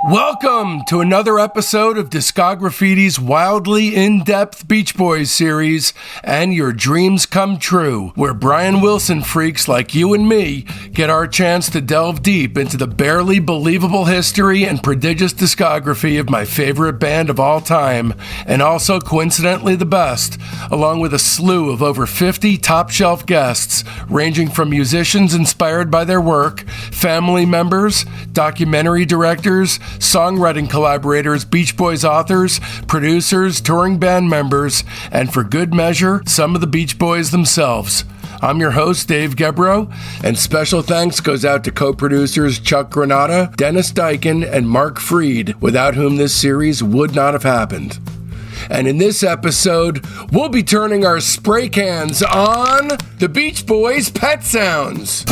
Welcome to another episode of Discograffiti's wildly in-depth Beach Boys series and Your Dreams Come True, where Brian Wilson freaks like you and me get our chance to delve deep into the barely believable history and prodigious discography of my favorite band of all time, and also coincidentally the best, along with a slew of over 50 top-shelf guests, ranging from musicians inspired by their work, family members, documentary directors, songwriting collaborators, Beach Boys authors, producers, touring band members, and for good measure, some of the Beach Boys themselves. I'm your host, Dave Gebrow, and special thanks goes out to co-producers Chuck Granata, Dennis Dykin, and Mark Freed, without whom this series would not have happened. And in this episode, we'll be turning our spray cans on the Beach Boys' Pet Sounds.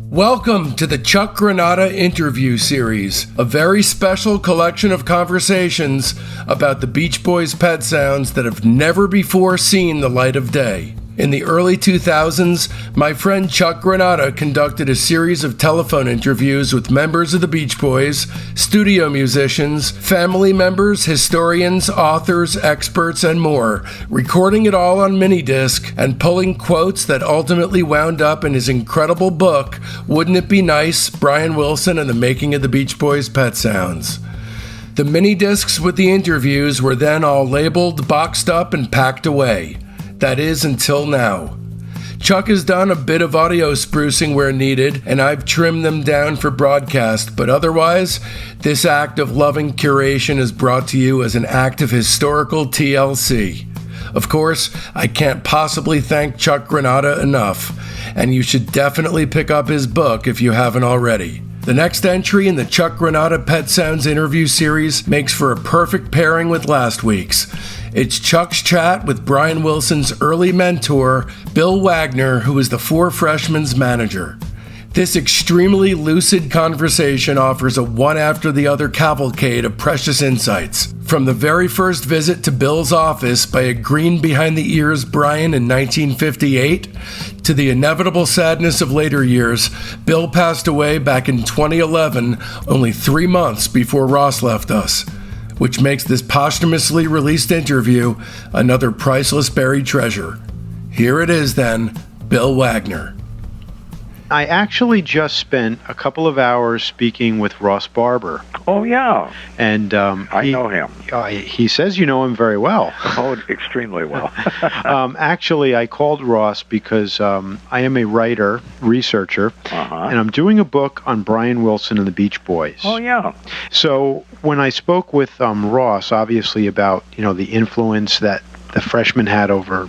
Welcome to the Chuck Granata interview series, a very special collection of conversations about the Beach Boys' pet sounds that have never before seen the light of day. In the early 2000s, my friend Chuck Granata conducted a series of telephone interviews with members of the Beach Boys, studio musicians, family members, historians, authors, experts, and more, recording it all on minidisc and pulling quotes that ultimately wound up in his incredible book, Wouldn't It Be Nice? Brian Wilson and the Making of the Beach Boys' Pet Sounds. The minidiscs with the interviews were then all labeled, boxed up, and packed away. That is, until now. Chuck has done a bit of audio sprucing where needed, and I've trimmed them down for broadcast, but otherwise, this act of loving curation is brought to you as an act of historical TLC. Of course, I can't possibly thank Chuck Granata enough, and you should definitely pick up his book if you haven't already. The next entry in the Chuck Granata Pet Sounds interview series makes for a perfect pairing with last week's. It's Chuck's chat with Brian Wilson's early mentor, Bill Wagner, who is the Four Freshmen's manager. This extremely lucid conversation offers a one-after-the-other cavalcade of precious insights. From the very first visit to Bill's office by a green-behind-the-ears Brian in 1958, to the inevitable sadness of later years, Bill passed away back in 2011, only 3 months before Ross left us, which makes this posthumously released interview another priceless buried treasure. Here it is then, Bill Wagner. I actually just spent a couple of hours speaking with Ross Barber. Oh, yeah. And I know him. He says you know him very well. Oh, extremely well. Actually, I called Ross because I am a writer, researcher, and I'm doing a book on Brian Wilson and the Beach Boys. Oh, yeah. So when I spoke with Ross, obviously about the influence that the Freshmen had over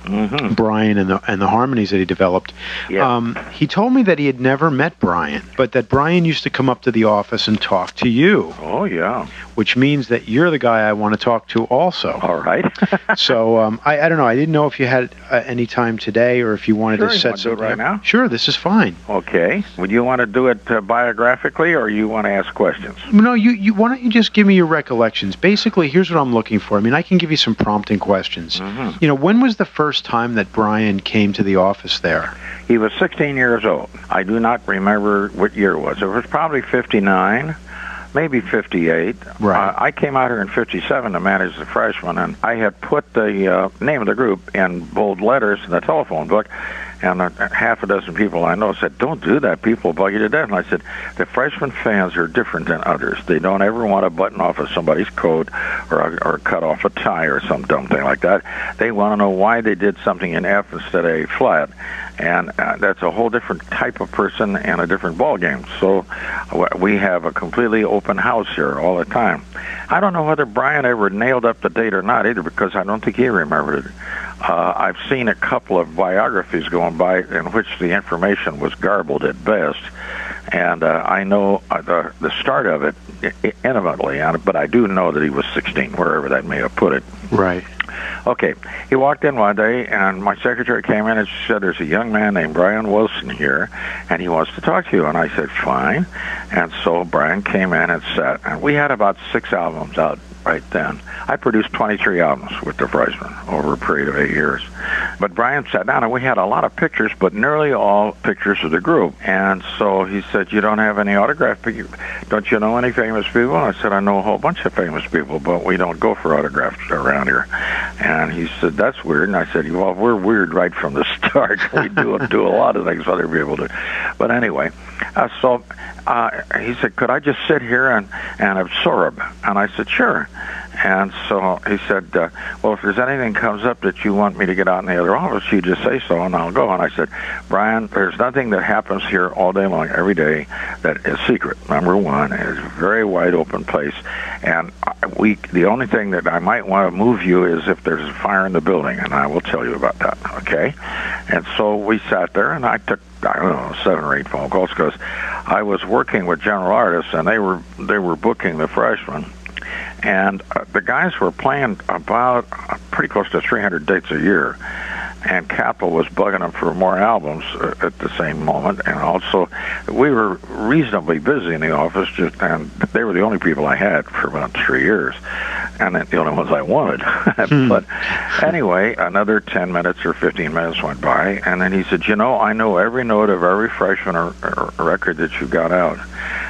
Brian and the harmonies that he developed. Yeah. He told me that he had never met Brian, but that Brian used to come up to the office and talk to you. Oh, yeah. Which means that you're the guy I want to talk to also. All right. So I don't know. I didn't know if you had any time today or if you wanted to set something right now. Sure, this is fine. Okay. Would you want to do it biographically, or you want to ask questions? No, you why don't you just give me your recollections? Basically, here's what I'm looking for. I mean, I can give you some prompting questions. When was the first time that Brian came to the office there? He was 16 years old. I do not remember what year it was. It was probably 59, maybe 58. Right. I came out here in 57 to manage the freshmen, and I had put the name of the group in bold letters in the telephone book, and half a dozen people I know said, "Don't do that. People will bug you to death." And I said, the freshman fans are different than others. They don't ever want to button off of somebody's coat or cut off a tie or some dumb thing like that. They want to know why they did something in F instead of A flat. And that's a whole different type of person and a different ball game. So we have a completely open house here all the time. I don't know whether Brian ever nailed up the date or not either, because I don't think he remembered it. I've seen a couple of biographies going by in which the information was garbled at best, and I know the start of it intimately, but I do know that he was 16, wherever that may have put it. Right. Okay, he walked in one day, and my secretary came in and she said, there's a young man named Brian Wilson here, and he wants to talk to you. And I said, fine. And so Brian came in and sat, and we had about 6 albums out right then. I produced 23 albums with the Freshmen over a period of 8 years. But Brian sat down, and we had a lot of pictures, but nearly all pictures of the group. And so he said, you don't have any autograph pictures? Don't you know any famous people? And I said, I know a whole bunch of famous people, but we don't go for autographs around here. And he said, that's weird. And I said, well, we're weird right from the start. We do a lot of things other people do. But anyway, so he said, could I just sit here and absorb? And I said, sure. And so he said, well, if there's anything comes up that you want me to get out in the other office, you just say so, and I'll go. And I said, Brian, there's nothing that happens here all day long, every day, that is secret. Number one, it's a very wide open place. And the only thing that I might want to move you is if there's a fire in the building, and I will tell you about that, okay? And so we sat there, and I took, I don't know, 7 or 8 phone calls, because I was working with general artists, and they were booking the Freshmen. And the guys were playing about pretty close to 300 dates a year, and Capitol was bugging them for more albums at the same moment. And also, we were reasonably busy in the office, and they were the only people I had for about 3 years, and the only ones I wanted. But anyway, another 10 minutes or 15 minutes went by, and then he said, I know every note of every Freshman or record that you got out.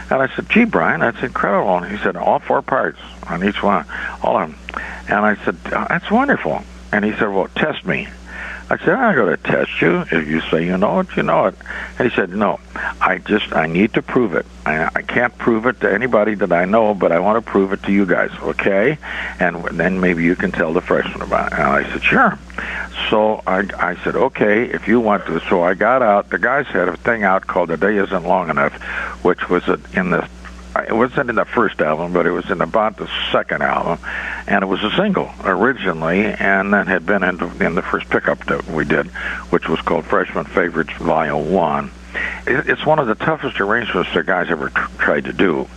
And I said, gee, Brian, that's incredible. And he said, all 4 parts on each one, all of them. And I said, that's wonderful. And he said, well, test me. I said, I'm going to test you. If you say you know it, you know it. And he said, no, I need to prove it. I can't prove it to anybody that I know, but I want to prove it to you guys, okay? And then maybe you can tell the Freshmen about it. And I said, sure. So I said, okay, if you want to. So I got out. The guys had a thing out called The Day Isn't Long Enough, which was it wasn't in the first album, but it was in about the second album, and it was a single originally, and then had been in the first pickup that we did, which was called Freshman Favorites Volume 1. It's one of the toughest arrangements the guys ever tried to do,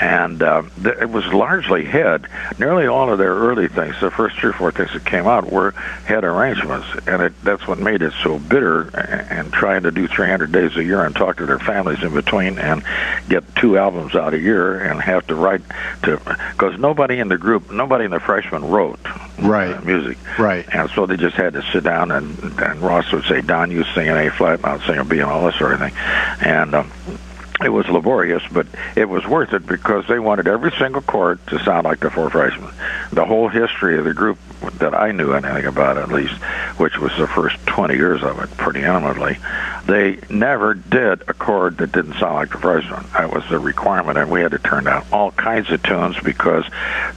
and it was largely head. Nearly all of their early things, the first 3 or 4 things that came out, were head arrangements, and that's what made it so bitter, and trying to do 300 days a year and talk to their families in between and get 2 albums out a year and have to write because nobody in the Freshmen wrote music. Right. And so they just had to sit down, and Ross would say, Don, you sing an A flat, and I'll sing a B, and all this sort of thing. And it was laborious, but it was worth it because they wanted every single chord to sound like the Four Freshmen. The whole history of the group that I knew anything about, at least, which was the first 20 years of it, pretty intimately, they never did a chord that didn't sound like the Freshmen. That was the requirement, and we had to turn down all kinds of tunes because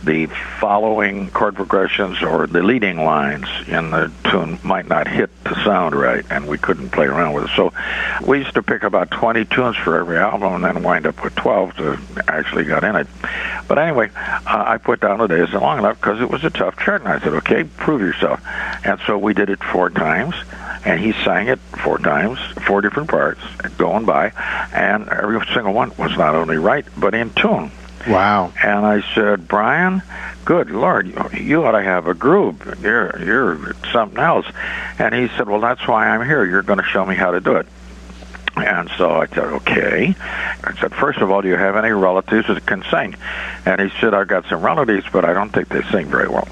the following chord progressions or the leading lines in the tune might not hit the sound right, and we couldn't play around with it. So we used to pick about 20 tunes for every album and then wind up with 12 to actually got in it. But anyway, I put down The Day Isn't Long Enough because it was a tough chart, and I said, okay, prove yourself. And so we did it 4 times, and he sang it 4 times, 4 different parts, going by, and every single one was not only right, but in tune. Wow. And I said, Brian, good Lord, you ought to have a group. You're something else. And he said, well, that's why I'm here. You're going to show me how to do it. And so I said, okay. I said, first of all, do you have any relatives that can sing? And he said, I've got some relatives, but I don't think they sing very well.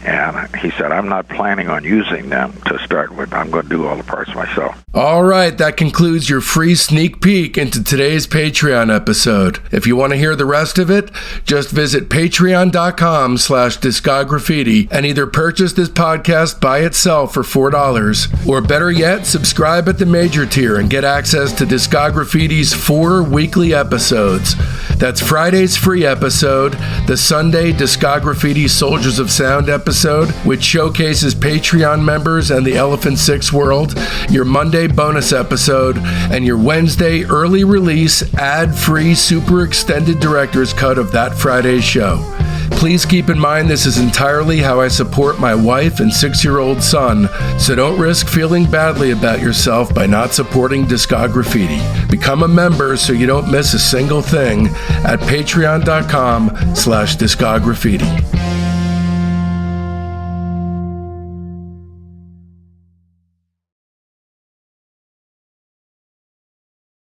And he said, I'm not planning on using them to start with. I'm going to do all the parts myself. All right, that concludes your free sneak peek into today's Patreon episode. If you want to hear the rest of it, just visit patreon.com/discograffiti and either purchase this podcast by itself for $4, or better yet, subscribe at the major tier and get access to Discograffiti's 4 weekly episodes. That's Friday's free episode, the Sunday Discograffiti Soldiers of Sound episode, which showcases Patreon members and the Elephant Six world, your Monday bonus episode, and your Wednesday early release ad-free super extended director's cut of that Friday's show. Please keep in mind this is entirely how I support my wife and 6-year-old son, so don't risk feeling badly about yourself by not supporting Discograffiti. Become a member so you don't miss a single thing at patreon.com/discograffiti.